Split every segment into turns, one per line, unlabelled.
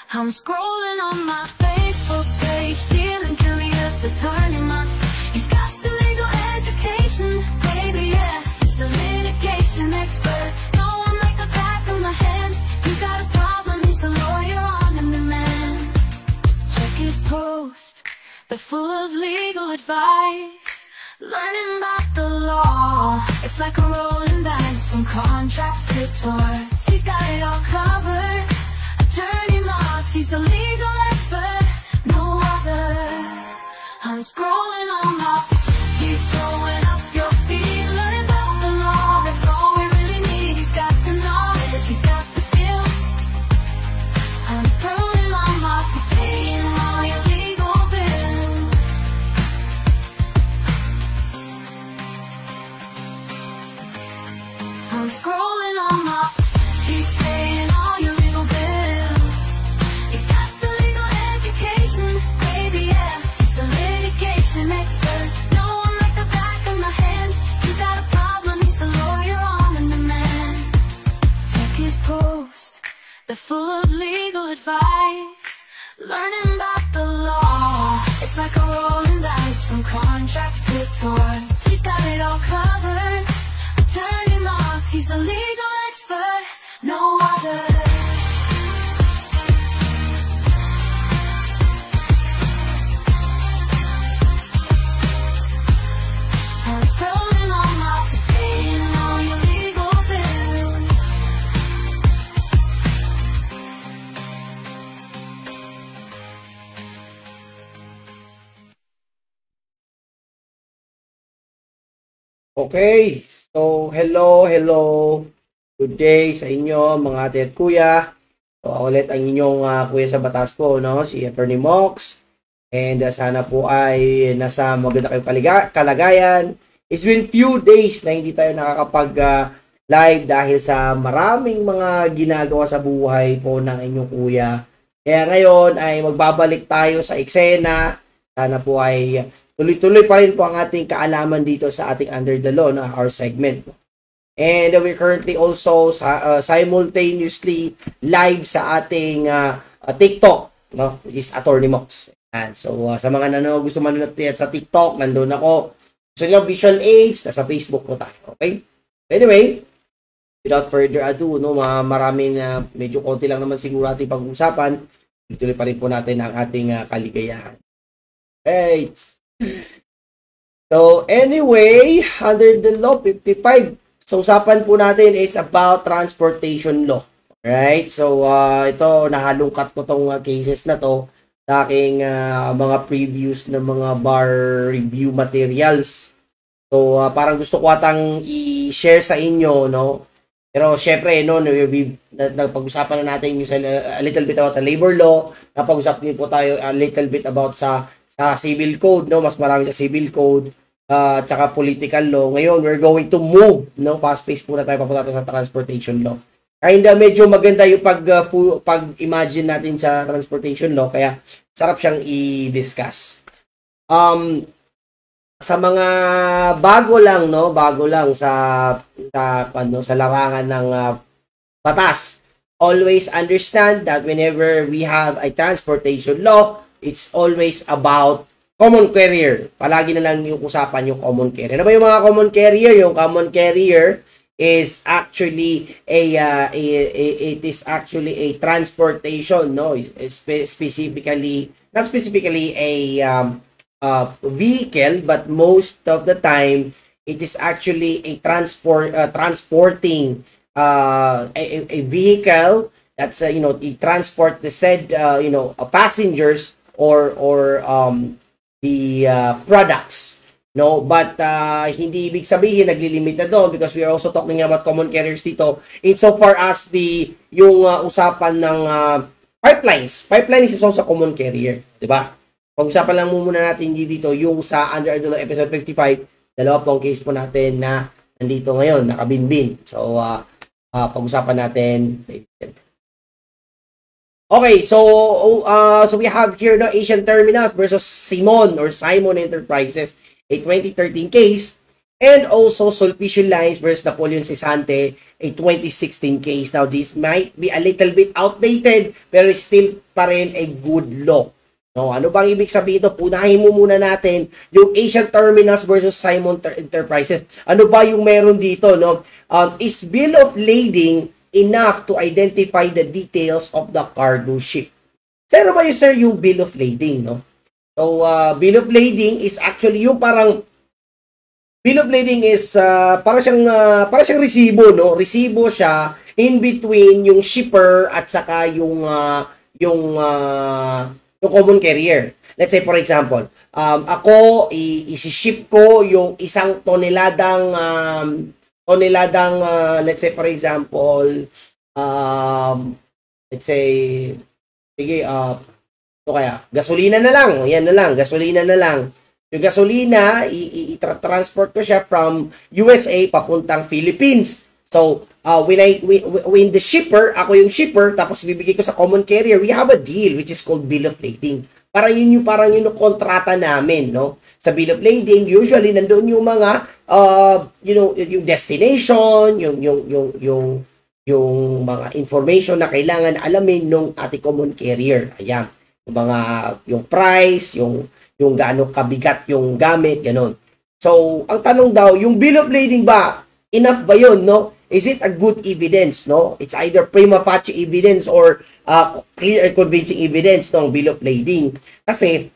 I'm scrolling on my Facebook page, feeling curious, attorney months. He's got the legal education, baby, yeah. He's the litigation expert. No one like the back of my hand. You got a problem, he's the lawyer on demand. Check his post, they're full of legal advice. Learning about the law, it's like a rolling dice, from contracts to torts. He's got it all covered. Attorney Marks, he's the legal expert, no other. I'm scrolling on my feed, he's blowing up your feed. Learning about the law, that's all we really need. He's got the knowledge, he's got the skills. I'm scrolling on my feed, paying all your legal bills. I'm scrolling on my feed, he's paying all your legal bills. He's got the legal education, baby, yeah. He's the litigation expert. No one like the back of my hand. You got a problem, he's the lawyer on demand. Check his post, they're full of legal advice. Learning about the law, it's like a rolling dice, from contracts to torts. He's got it all covered. Attorney Marks, he's the legal expert, no other. I'm scrolling on my feed, paying all your legal bills.
Okay, so hello. Good day sa inyo mga ate at kuya. So ako ulit ang inyong kuya sa batas po, no? Si Attorney Mox. And sana po ay nasa maganda kayong kalagayan. It's been few days na hindi tayo nakakapag live dahil sa maraming mga ginagawa sa buhay po ng inyong kuya. Kaya ngayon ay magbabalik tayo sa eksena. Sana po ay tuloy-tuloy pa rin po ang ating kaalaman dito sa ating Under the Law, no, our segment. And we're currently also simultaneously live sa ating TikTok, no, which is Attorney Mox. And so sa mga gusto manood sa TikTok, nandun ako. Gusto nyo visual aids, nasa Facebook po tayo. Okay? Anyway, without further ado, no, maraming medyo konti lang naman siguro ating pag-usapan. Tuloy pa rin po natin ang ating kaligayahan. Right. So anyway, under the law 55, so usapan po natin is about transportation law. Right? So ito, nahalungkat ko tong cases na to sa aking mga previews ng mga bar review materials. So parang gusto ko atang i-share sa inyo, no? Pero syempre, no, napag-usapan na natin yung a little bit about sa labor law, napag-usapan din po tayo a little bit about sa civil code, no, mas marami sa civil code, tsaka political law. Ngayon, we're going to move, no, fast-paced muna tayo papunta sa transportation law. Kaya medyo maganda yung pag-imagine natin sa transportation law, kaya sarap siyang i-discuss. Sa mga bago lang sa larangan ng batas, always understand that whenever we have a transportation law, it's always about common carrier. Palagi na lang yung usapan yung common carrier. Ano ba yung mga common carrier? Yung common carrier is actually it is actually a transportation, no? Specifically, not specifically a vehicle, but most of the time it is actually a transporting a vehicle that's transport the said passengers or the products, no, but hindi ibig sabihin naglilimit na doon, because we are also talking about common carriers dito insofar as yung usapan ng pipeline is also common carrier, di ba? Pag-usapan lang muna natin dito yung sa Under the Law episode 55, dalawa pong case po natin na nandito ngayon, nakabinbin. So pag-usapan natin. Okay, so we have here no Asian Terminals versus Simon Enterprises, a 2013 case. And also Sulpicio Lines versus Napoleon Cesante, a 2016 case. Now, this might be a little bit outdated, pero still pa rin a good law. No, ano bang ibig sabihin ito? Punahin mo muna natin yung Asian Terminals versus Simon Enterprises. Ano ba yung meron dito? No? Is bill of lading enough to identify the details of the cargo ship? Pero ba yung, sir, yung bill of lading? No? So, bill of lading is actually yung parang bill of lading is para siyang resibo, no? Resibo siya in between yung shipper at saka yung common carrier. Let's say for example, ako i-ship ko yung isang toneladang let's say for example, let's say sige, kaya gasolina na lang. Yan na lang, gasolina na lang. Yung gasolina, i-transport ko siya from USA papuntang Philippines. So, when the shipper, ako yung shipper, tapos ibibigay ko sa common carrier, we have a deal which is called bill of lading. Parang yun yung kontrata namin, no? Sa bill of lading, usually nandoon yung mga yung destination, yung mga information na kailangan alamin ng ating common carrier. Ayan. Yung price, yung gaano kabigat yung gamit, gano'n. So, ang tanong daw, yung bill of lading ba, enough ba yun, no? Is it a good evidence, no? It's either prima facie evidence or clear and convincing evidence ng bill of lading. Kasi,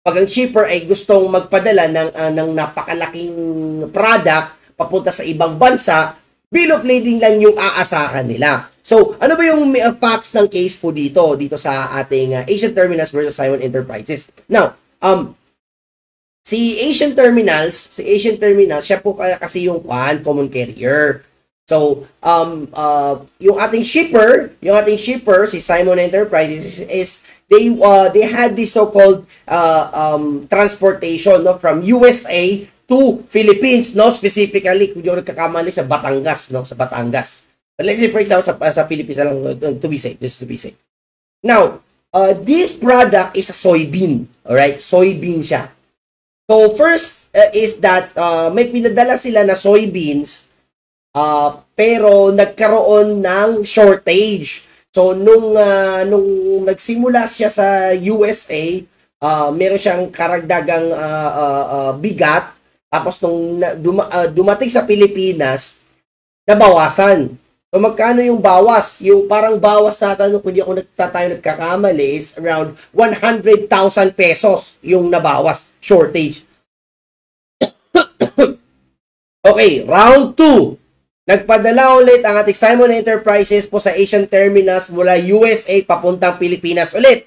pag ang shipper ay gustong magpadala ng napakalaking product papunta sa ibang bansa, bill of lading lang yung aasahan nila. So, ano ba yung facts ng case po dito sa ating Asian Terminals versus Simon Enterprises? Now, si Asian Terminals, siya po kasi yung common carrier. So, yung ating shipper, si Simon Enterprises is they had this so-called transportation, no, from USA to Philippines, no, specifically kung yung nagkakamali sa Batangas, no, sa Batangas. But let's say for example sa Philippines lang, to be safe. Now, this product is a soybean. Alright? Soybean siya. So, first is that may pinadala sila na soybeans pero nagkaroon ng shortage. So, nung nagsimula siya sa USA, meron siyang karagdagang bigat. Tapos, nung dumating sa Pilipinas, nabawasan. So, magkano yung bawas? Yung parang bawas natin, kung di ako nagkakamali, is around 100,000 pesos yung nabawas. Shortage. Okay, round 2. Nagpadala ulit ang ating Simon Enterprises po sa Asian Terminals mula USA papuntang Pilipinas ulit.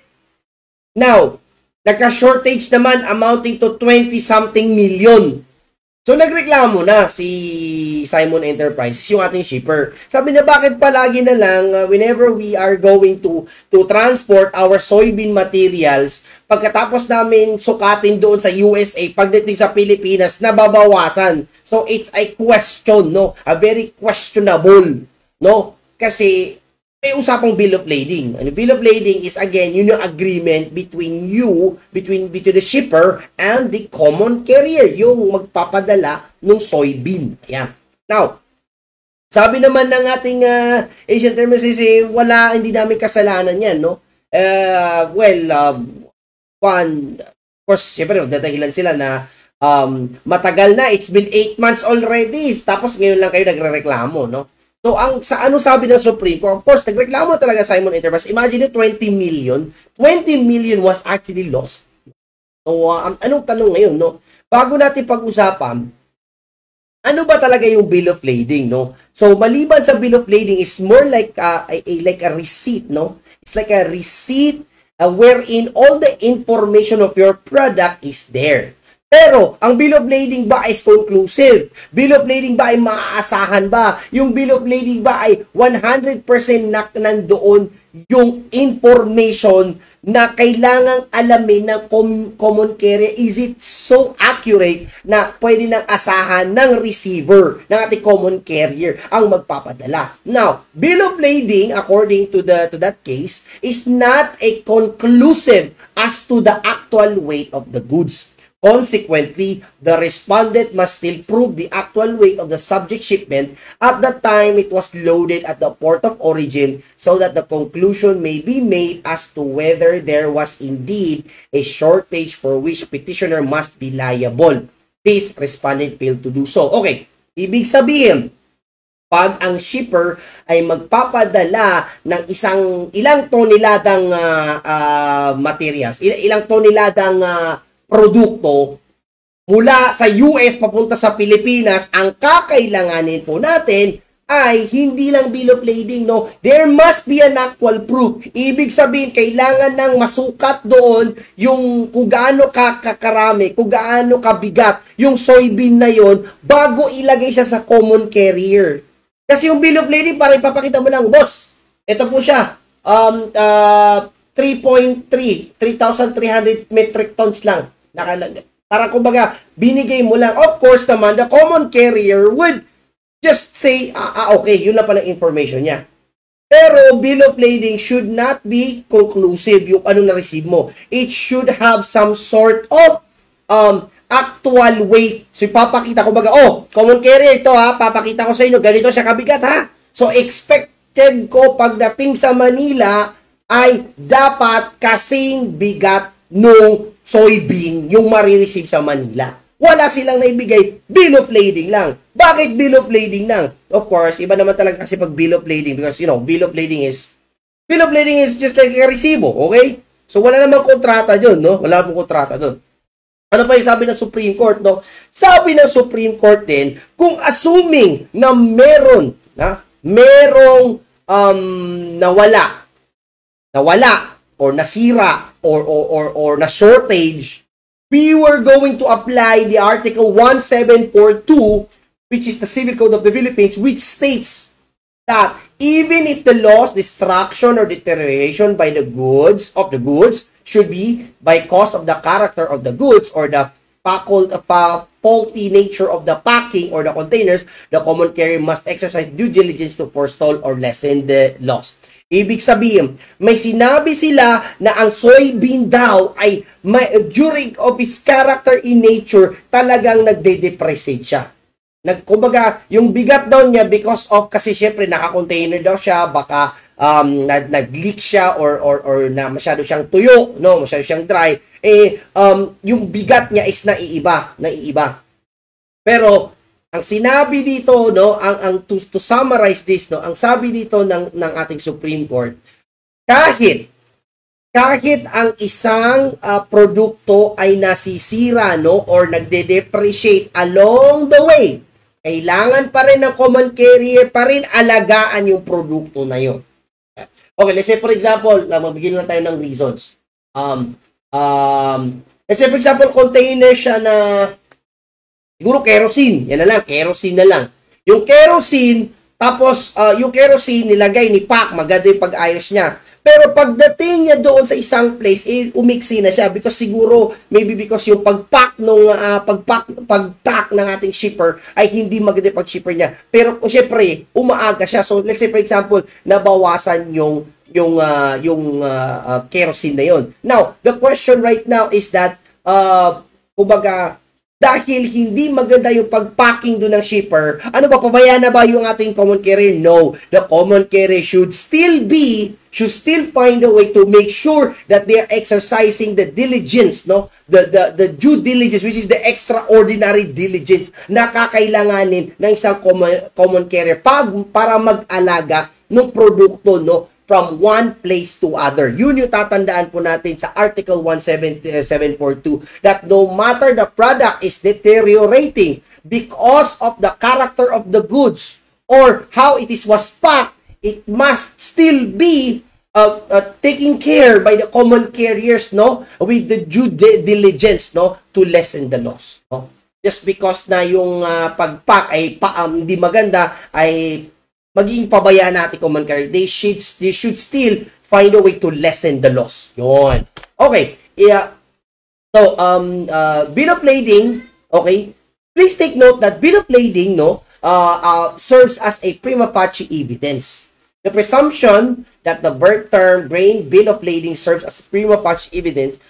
Now, nagka-shortage naman amounting to 20-something million. So, nagreklamo na si Simon Enterprises, yung ating shipper. Sabi niya, bakit palagi na lang whenever we are going to transport our soybean materials, pagkatapos namin sukatin doon sa USA, pagdating sa Pilipinas, nababawasan. So, it's a question, no? A very questionable, no? Kasi, may usapang bill of lading. Ano, bill of lading is, again, yun yung agreement between the shipper and the common carrier, yung magpapadala ng soybean. Ayan. Now, sabi naman ng ating Asian Terminals, hindi namin kasalanan yan, no? Of course, syempre, dadahilan sila na matagal na, it's been 8 months already, tapos ngayon lang kayo nagrereklamo, no? So, ano sabi ng Supreme Court? Of course, nagreklamo talaga Simon Enterprises. Imagine 20 million. 20 million was actually lost. So, anong tanong ngayon, no? Bago natin pag-usapan, ano ba talaga yung bill of lading, no? So, maliban sa bill of lading is more like a receipt, no? It's like a receipt wherein all the information of your product is there. Pero, ang bill of lading ba is conclusive? Bill of lading ba ay maaasahan ba? Yung bill of lading ba ay 100% na nandoon yung information na kailangang alamin ng common carrier? Is it so accurate na pwede nang asahan ng receiver ng ating common carrier ang magpapadala? Now, bill of lading, according to that case, is not a conclusive as to the actual weight of the goods. Consequently, the respondent must still prove the actual weight of the subject shipment at the time it was loaded at the port of origin so that the conclusion may be made as to whether there was indeed a shortage for which petitioner must be liable. This respondent failed to do so. Okay, ibig sabihin, pag ang shipper ay magpapadala ng ilang toneladang materials, ilang toneladang produkto mula sa US papunta sa Pilipinas, ang kakailanganin po natin ay hindi lang bill of lading, no? There must be an actual proof. Ibig sabihin, kailangan ng masukat doon yung kung gaano kakarami, kung gaano kabigat yung soybean na yon bago ilagay siya sa common carrier. Kasi yung bill of lading, parang ipapakita mo lang, boss, ito po siya, 3,300 metric tons lang. Parang kumbaga, binigay mo lang. Of course naman, the common carrier would just say, okay, yun na pala information niya. Pero bill of lading should not be conclusive yung ano na-receive mo. It should have some sort of actual weight. So, ipapakita ko baga, common carrier ito ha, papakita ko sa inyo, ganito siya kabigat ha. So, expected ko pagdating sa Manila ay dapat kasing bigat nung soybean yung marireceive sa Manila. Wala silang naibigay, bill of lading lang. Bakit bill of lading lang? Of course, iba naman talaga kasi pag bill of lading because, you know, bill of lading is just like a resibo, okay? So, wala namang kontrata dun, no? Wala namang kontrata dun. Ano pa yung sabi ng Supreme Court, no? Sabi ng Supreme Court din, kung assuming na merong nawala or nasira or na shortage, we were going to apply the Article 1742, which is the Civil Code of the Philippines, which states that even if the loss, destruction, or deterioration by the goods should be by cause of the character of the goods or the faulty nature of the packing or the containers, the common carrier must exercise due diligence to forestall or lessen the loss. Ibig sabihin, may sinabi sila na ang soybean daw ay during of its character in nature, talagang nagde-depreciate siya. Kumbaga, yung bigat daw niya because of, kasi syempre naka-container daw siya, baka nag-leak siya or na masyado siyang tuyo, no, masyado siyang dry, yung bigat niya is naiiba. Pero ang sinabi dito, no, to summarize this, no, ang sabi dito ng ating Supreme Court, kahit ang isang produkto ay nasisira, no, or nagde-depreciate along the way, kailangan pa rin ng common carrier pa rin alagaan yung produkto na yun. Okay, let's say for example, magbigyan lang tayo ng reasons. Let's say for example, container siya na siguro kerosene. Yan na lang, kerosene na lang. Yung kerosene, tapos yung kerosene nilagay ni Pac, maganda yung pag-ayos niya. Pero pagdating niya doon sa isang place, umiksi na siya because siguro, maybe because yung pag-pack ng ating shipper ay hindi maganda pag-shipper niya. Pero syempre, umaaga siya. So let's say for example, nabawasan yung kerosene na yun. Now, the question right now is that, kumbaga, dahil hindi maganda yung pag-packing doon ng shipper, ano ba, pabayaan na ba yung ating common carrier? No. The common carrier should still find a way to make sure that they are exercising the diligence, no? The due diligence, which is the extraordinary diligence na kakailanganin ng isang common carrier para mag-alaga ng produkto, no, from one place to other. Yun yung tatandaan po natin sa Article 1742 that no matter the product is deteriorating because of the character of the goods or how it was packed, it must still be taken care by the common carriers, no, with the due diligence, no, to lessen the loss, no? Just because na yung pag-pack ay hindi maganda, ay magiging pabayaan natin common carrier. They should still find a way to lessen the loss. Yun. Okay. So, bill of lading, okay, please take note that bill of lading, no, serves as a prima facie evidence. The presumption that the birth term brain bill of lading serves as prima facie evidence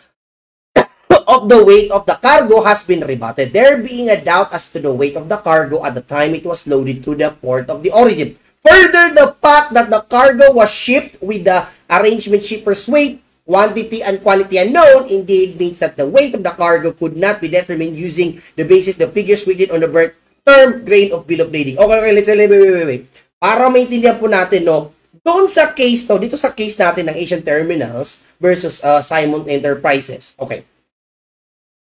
of the weight of the cargo has been rebutted, there being a doubt as to the weight of the cargo at the time it was loaded to the port of the origin. Further, the fact that the cargo was shipped with the arrangement shipper's weight, quantity, and quality unknown indeed means that the weight of the cargo could not be determined using the basis the figures written on the birth term grade of bill of lading. Okay, let's say, wait. Para maintindihan po natin, no, doon sa case, no, dito sa case natin ng Asian Terminals versus Simon Enterprises. Okay.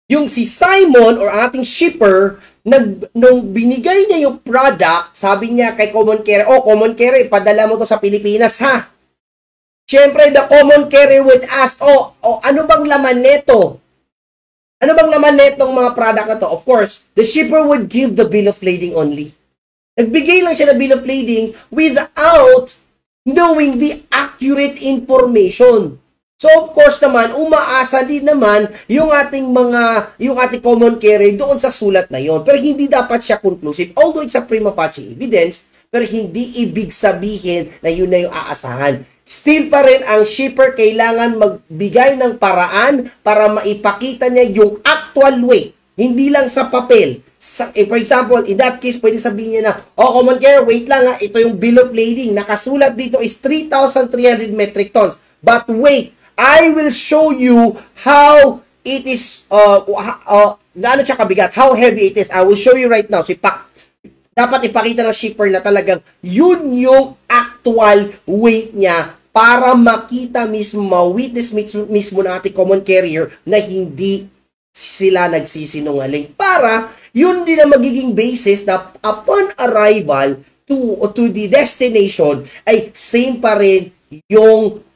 Yung si Simon or ating shipper, nung binigay niya yung product, sabi niya kay Common Carrier, Common Carrier, padala mo to sa Pilipinas, ha? Siyempre, the Common Carrier would ask, ano bang laman neto? Ano bang laman netong mga product na to? Of course, the shipper would give the bill of lading only. Nagbigay lang siya ng bill of lading without knowing the accurate information. So, of course naman, umaasa din naman yung ating Common Carrier doon sa sulat na yon. Pero hindi dapat siya conclusive. Although it's a prima facie evidence, pero hindi ibig sabihin na yun na yung aasahan. Still pa rin ang shipper kailangan magbigay ng paraan para maipakita niya yung actual weight. Hindi lang sa papel. For example, in that case, pwede sabihin niya na, Common Carrier, wait lang ha, ito yung bill of lading. Nakasulat dito is 3,300 metric tons. But wait, I will show you how it is, gaano siya kabigat, how heavy it is. I will show you right now. Dapat ipakita ng shipper na talagang yun yung actual weight niya para makita mismo, ma-witness mismo na ating Common Carrier na hindi sila nagsisinungaling. Para yun din ang magiging basis na upon arrival to the destination ay same pa rin yung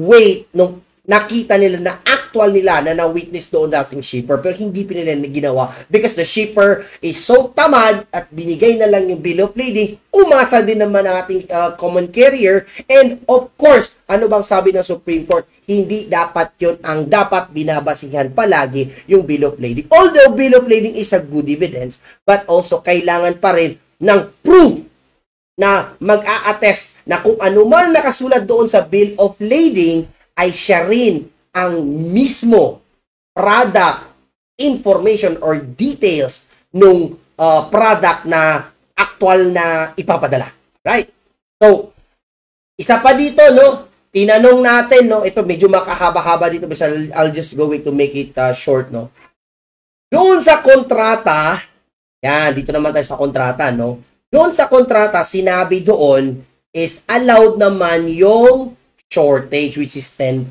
weight nung nakita nila na actual nila na na-witness doon dating shipper, pero hindi pinila ginawa because the shipper is so tamad at binigay na lang yung bill of lading. Umasa din naman ang ating Common Carrier, and of course, ano bang sabi ng Supreme Court? Hindi dapat yun ang dapat binabasihan palagi yung bill of lading. Although bill of lading is a good evidence, but also kailangan pa rin ng proof na mag-a-attest na kung ano man nakasulat doon sa bill of lading ay siya rin ang mismo product information or details nung product na actual na ipapadala. Right? So, isa pa dito, no? Tinanong natin, no? Ito medyo makahaba-haba dito, but I'll just going to make it short, no? Doon sa kontrata, yan, dito naman tayo sa kontrata, no? Doon sa kontrata, sinabi doon is allowed naman yung shortage, which is 10%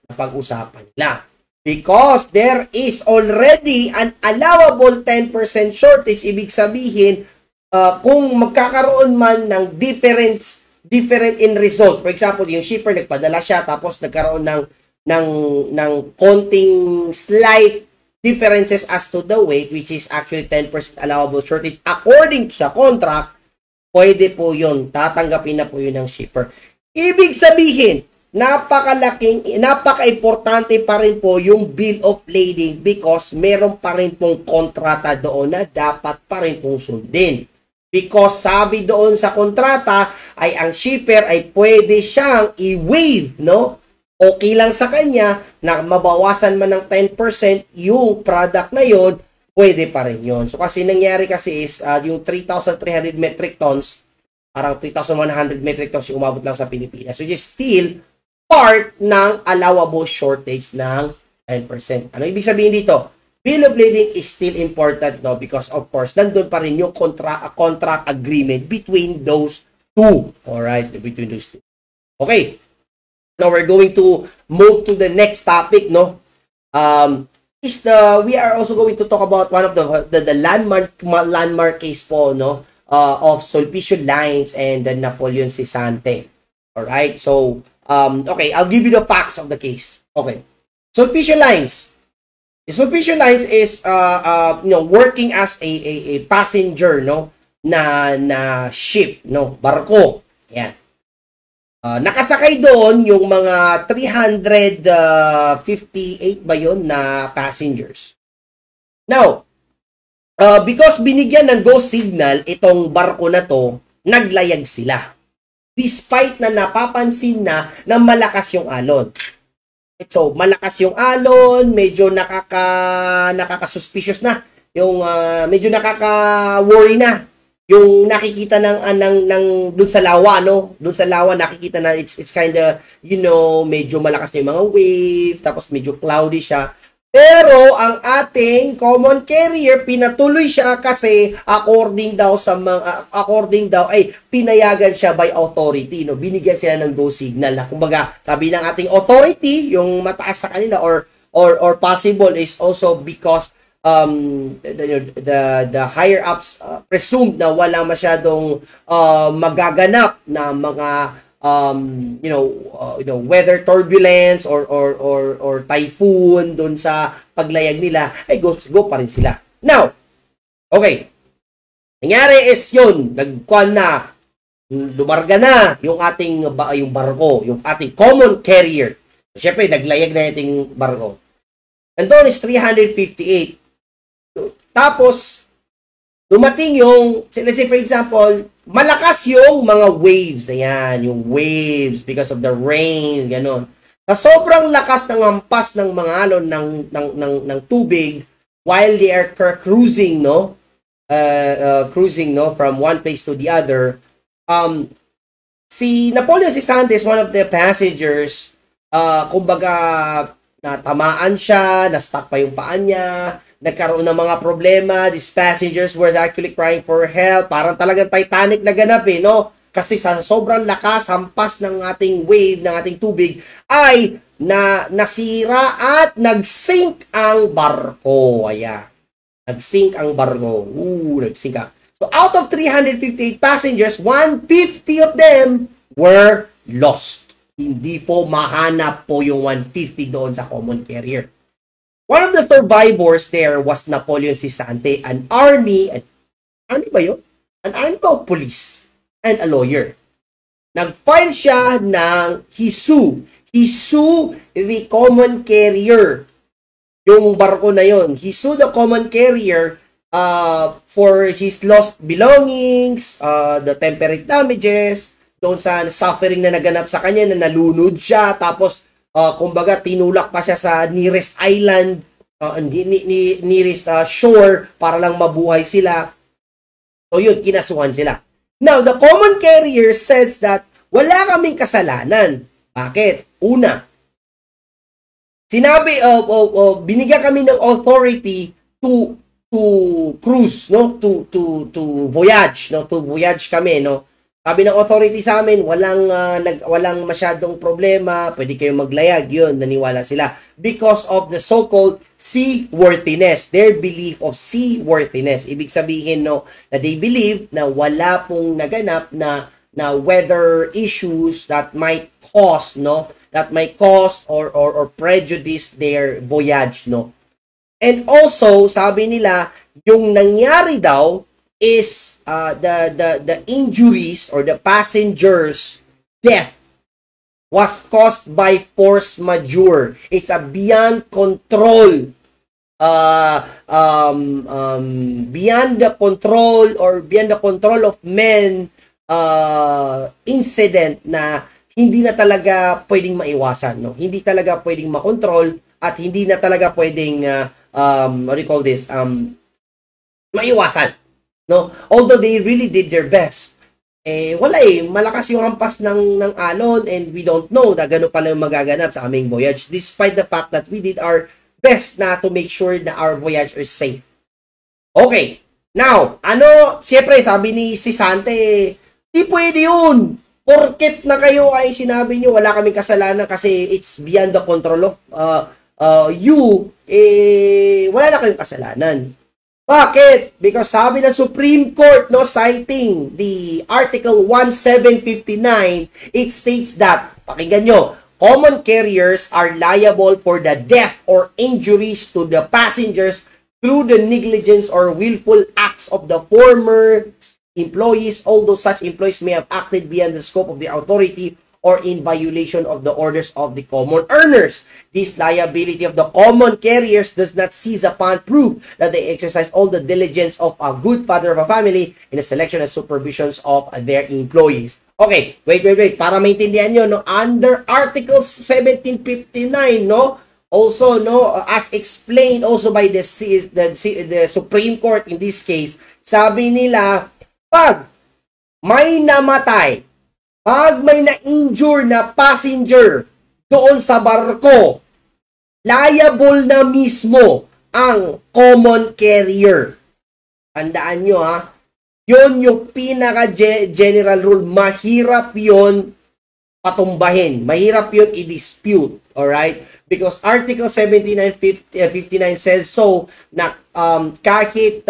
na pag-usapan nila. Because there is already an allowable 10% shortage, ibig sabihin, kung magkakaroon man ng different in results. For example, yung shipper nagpadala siya, tapos nagkaroon ng konting slight differences as to the weight, which is actually 10% allowable shortage. According to sa contract, pwede po yun. Tatanggapin na po yun ng shipper. Ibig sabihin, napaka-importante pa rin po yung bill of lading because meron pa rin pong kontrata doon na dapat pa rin pong sundin. Because sabi doon sa kontrata ay ang shipper ay pwede siyang i-waive, no? Okay lang sa kanya na mabawasan man ng 10% yung product na yon, pwede pa rin yon. So kasi nangyari kasi is yung 3,300 metric tons, parang 3,100 metric tons yung umabot lang sa Pilipinas, which is still part ng allowable shortage ng 10%. Ano ibig sabihin dito? Bill of lading is still important, no? Because of course, nandun pa rin yung contract agreement between those two. Alright, between those two. Okay. Now we're going to move to the next topic, no? We are also going to talk about one of the landmark case po, no? Of Sulpicio Lines and the Napoleon Cesante. All right. So, okay, I'll give you the facts of the case. Okay. Sulpicio Lines. The Sulpicio Lines is working as a passenger, no, na ship, no, barko. Yan. Nakasakay doon yung mga 358 ba yun na passengers. Now, because binigyan ng go signal itong barko na to, naglayag sila. Despite na napapansin na malakas yung alon. So, malakas yung alon, medyo nakaka-suspicious na. Yung medyo nakaka-worry na. Yung nakikita ng dun sa lawa, no? Dun sa lawa nakikita na it's kind of, medyo malakas na yung mga wave, tapos medyo cloudy siya. Pero ang ating common carrier, pinatuloy siya kasi according daw ay pinayagan siya by authority, no? Binigyan sila ng go signal na kumbaga, sabi ng ating authority, yung mataas sa kanila or possible is also because the higher ups presumed na wala masyadong magaganap na mga weather turbulence or typhoon doon sa paglayag nila, ay go pa rin sila. Now, okay. Nangyari is yun, lumarga na yung ating yung barko, yung ating common carrier. Siyempre, naglayag na yung barko. And doon is 358. Tapos, dumating yung, let's say for example, malakas yung mga waves. Ayan, yung waves because of the rain, ganon. Sa sobrang lakas ng hampas ng mga alon ng tubig while they are cruising, from one place to the other. Si Napoleon Cisantes, one of the passengers, kumbaga natamaan siya, na-stuck pa yung paa niya, nagkaroon ng mga problema. These passengers were actually crying for help. Parang talagang Titanic na ganap no? Kasi sa sobrang lakas, hampas ng ating wave, ng ating tubig, ay nasira at nag-sink ang barko. Ayan. Nag-sink ang barko. Nag-sink ka. So, out of 358 passengers, 150 of them were lost. Hindi po mahanap po yung 150 doon sa common carrier. One of the survivors there was Napoleon Cisante, an army police, and a lawyer. Nag-file siya ng he sued the common carrier. Yung barko na yon. He sued the common carrier for his lost belongings, the temporary damages, doon sa suffering na naganap sa kanya, na nalunod siya, tapos kumbaga tinulak pa siya sa nearest island, nearest shore para lang mabuhay sila. So yun, kinasuhan sila. Now, the common carrier says that wala kaming kasalanan. Bakit? Una, sinabi, binigyan kami ng authority to cruise, no? To voyage, no? To voyage kami, no? Sabi ng authority sa amin, walang masyadong problema, pwede kayong maglayag. Yun, naniwala sila. Because of the so-called seaworthiness, their belief of seaworthiness. Ibig sabihin, no, na they believe na wala pong naganap na weather issues that might cause, or prejudice their voyage, no. And also, sabi nila, yung nangyari daw is the injuries or the passengers' death was caused by force majeure. It's a beyond control, beyond the control of men incident na hindi na talaga pwedeng maiwasan, no? Hindi talaga pwedeng makontrol at hindi na talaga pwedeng maiwasan. No, although they really did their best, malakas yung hampas ng alon, and we don't know na gano'n pala yung magaganap sa aming voyage, despite the fact that we did our best na to make sure na our voyage is safe. Okay, now, siyempre sabi ni Cisante, di pwede yun. Porket na kayo ay sinabi nyo wala kaming kasalanan kasi it's beyond the control of wala na kayong kasalanan. Bakit? Because sabi ng Supreme Court, no, citing the Article 1759, it states that, pakinggan nyo, common carriers are liable for the death or injuries to the passengers through the negligence or willful acts of the former employees, although such employees may have acted beyond the scope of their authority or in violation of the orders of the common earners. This liability of the common carriers does not cease upon proof that they exercise all the diligence of a good father of a family in the selection and supervisions of their employees. Okay, wait. Para maintindihan nyo, no? Under Article 1759, no? Also, no, as explained also by the Supreme Court in this case, sabi nila, pag may namatay, pag may na-injure na passenger doon sa barko, liable na mismo ang common carrier. Tandaan nyo ha, yun yung pinaka-general rule. Mahirap yun patumbahin. Mahirap yun i-dispute. Alright? Because Article 59 says so na kahit,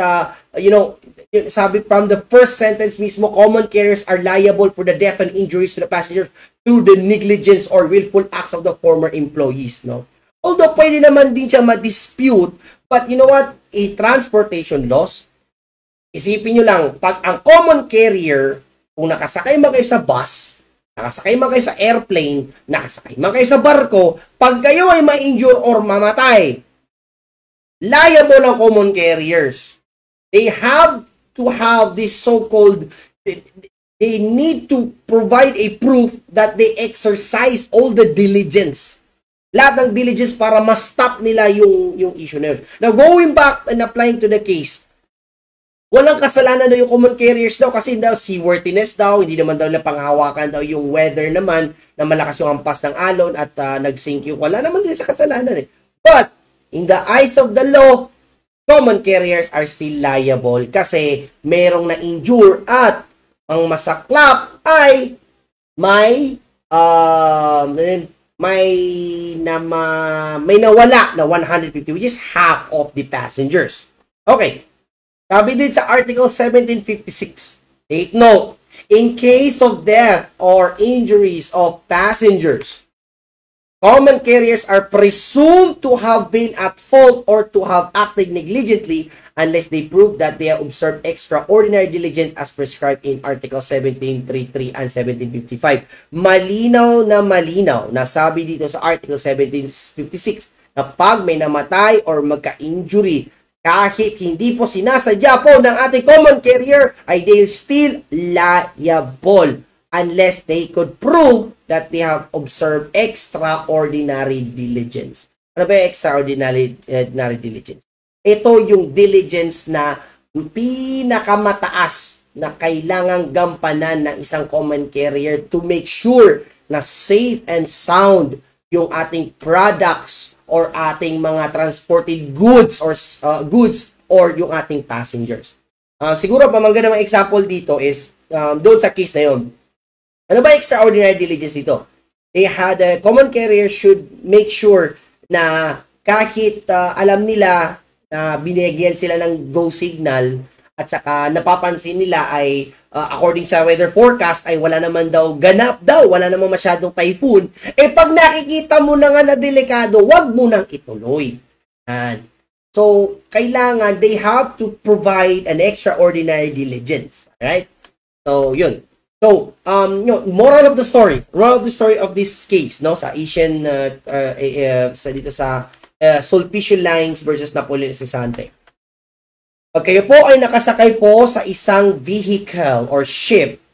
sabi from the first sentence mismo, common carriers are liable for the death and injuries to the passengers through the negligence or willful acts of the former employees. No? Although pwede naman din siya ma-dispute, but you know what? A transportation loss, isipin nyo lang, pag ang common carrier, kung nakasakay man kayo sa bus, nakasakay man kayo sa airplane, nakasakay man kayo sa barko, pag kayo ay ma-injure or mamatay, liable ang common carriers. They have to have this so-called, they need to provide a proof that they exercise all the diligence. Lahat ng diligence para ma-stop nila yung issue na yun. Now, going back and applying to the case, walang kasalanan daw yung common carriers daw kasi daw seaworthiness daw, hindi naman daw na panghawakan daw yung weather naman na malakas yung hampas ng alon at nag-sink yung wala naman din sa kasalanan eh. But, in the eyes of the law, common carriers are still liable kasi merong na-injure at ang masaklap ay may nawala na 150 which is half of the passengers. Okay. Sabi din sa Article 1756, take note, in case of death or injuries of passengers, common carriers are presumed to have been at fault or to have acted negligently unless they prove that they have observed extraordinary diligence as prescribed in Article 1733 and 1755. Malinaw na sabi dito sa Article 1756 na pag may namatay or magka-injury, kahit hindi po sinasadya po ng ating common carrier, ay they still liable unless they could prove that they have observed extraordinary diligence. Ano ba yung extraordinary diligence? Ito yung diligence na pinakamataas na kailangang gampanan ng isang common carrier to make sure na safe and sound yung ating products or ating mga transported goods or yung ating passengers. Siguro pamangga ng example dito is doon sa case na yun. Ano ba extraordinary diligence dito? Common carrier should make sure na kahit alam nila na binigyan sila ng go signal at saka napapansin nila ay according sa weather forecast ay wala naman daw ganap daw, wala naman masyadong typhoon, pag nakikita mo na nga na delikado, wag mo nang ituloy. So, kailangan they have to provide an extraordinary diligence. Alright? So, yun. So, moral of the story of this case, no, sa Asian dito sa Sulpicio Lines versus Napoleon Cesante. Pag kayo po ay nakasakay po sa isang vehicle or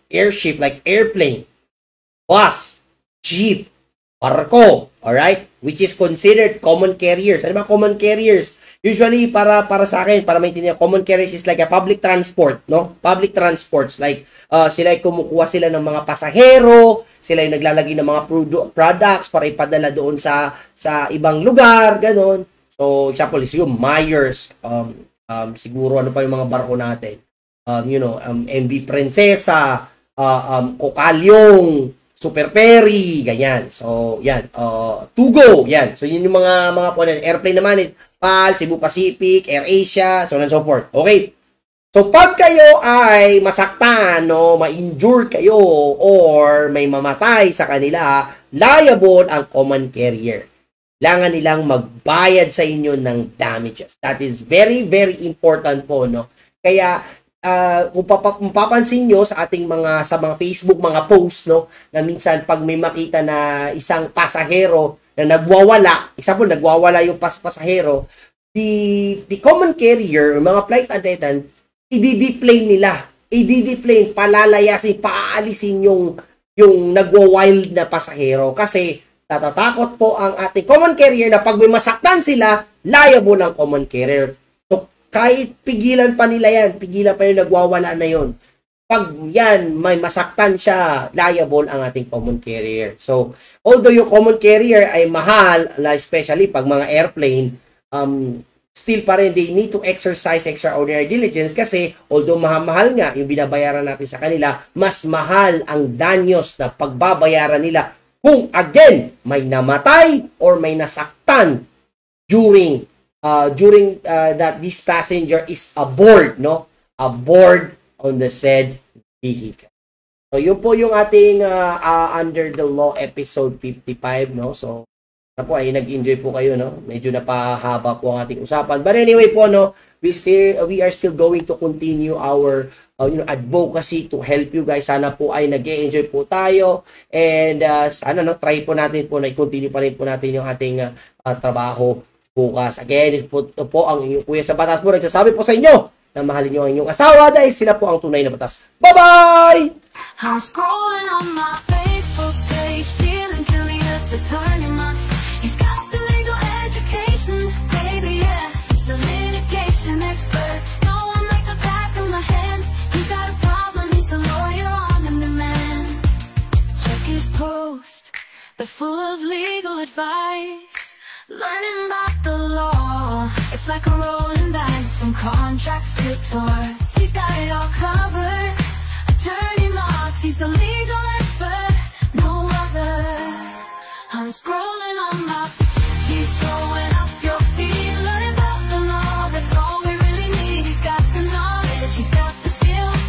airship like airplane, bus, jeep, barko, alright? Which is considered common carriers. Ano ba common carriers? Usually, para sa akin, para maintindihan, common carriers is like a public transport, no? Public transports, like, sila ay kumukuha sila ng mga pasahero, sila ay naglalagay ng mga products para ipadala doon sa ibang lugar, ganon. So, example is yung Myers, siguro ano pa yung mga barko natin, MV Princesa, Kokalyong, Super Ferry, ganyan. So, yan, Tugo, yan. So, yun yung mga airplane naman is PAL, Cebu Pacific, AirAsia, so on and so forth. Okay. So, pag kayo ay masaktan, no, ma-injure kayo, or may mamatay sa kanila, liable ang common carrier. Kailangan nilang magbayad sa inyo ng damages. That is very, very important po, no? Kaya, kung papansin nyo sa ating mga Facebook mga post, no, na minsan pag may makita na isang pasahero na nagwawala, example nagwawala yung pasahero, the common carrier, mga flight attendant, i-deplane nila, palalayasin, paaalisin yung nagwa-wild na pasahero kasi natatakot po ang ating common carrier na pag may masaktan sila, liable ang common carrier. Kahit pigilan pa nila yan, pigilan pa yung nagwawala na yon. Pag yan, may masaktan siya, liable ang ating common carrier. So, although yung common carrier ay mahal, especially pag mga airplane, still pa rin, they need to exercise extraordinary diligence kasi although mahal nga yung binabayaran natin sa kanila, mas mahal ang danyos na pagbabayaran nila kung again, may namatay or may nasaktan during that this passenger is aboard, no? Aboard on the said vehicle. So, yun po yung ating Under the Law episode 55, no? So, po ay nag-enjoy po kayo, no? Medyo napahaba po ang ating usapan. But anyway po, no, we are still going to continue our advocacy to help you guys. Sana po ay nag-enjoy po tayo and sana no, try po natin po na i-continue pa rin po natin yung ating trabaho bukas. Again, ito po ang inyong kuya sa batas po. Nagsasabi po sa inyo na mahalin nyo ang inyong asawa dahil sila po ang tunay na batas. Bye-bye!
I'm scrolling on my Facebook page, feeling curious, attorney months. He's got the legal education, baby, yeah. He's the litigation expert. No one like the back of my hand. He got a problem, he's the lawyer on the demand. Check his post, they're full of legal advice. Learning about the law, it's like a rolling dice from contracts to torts. He's got it all covered. Attorney Marks, he's the legal expert, no other. I'm scrolling on my he's blowing up your feet, learning about the law. That's all we really need. He's got the knowledge, he's got the skills.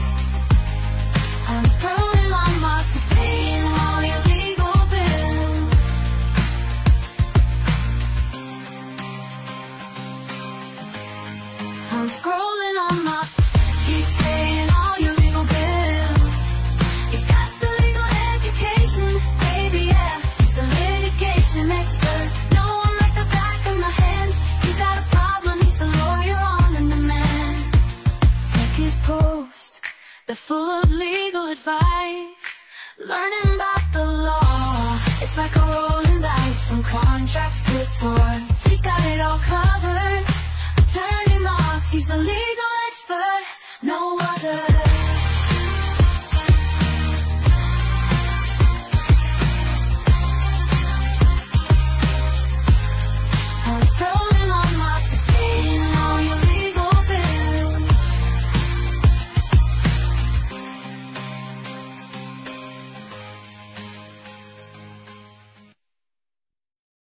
I'm scrolling on my he's paying all your legal bills. I'm scrolling on my he's paying all your legal bills. He's got the legal education, baby, yeah. He's the litigation expert. No one like the back of my hand. He got a problem, he's the lawyer on the demand. Check his post, they're full of legal advice. Learning about the law, it's like a rolling dice from contracts to torts. He's got it all covered. Attorney Marks, he's the legal expert, no other.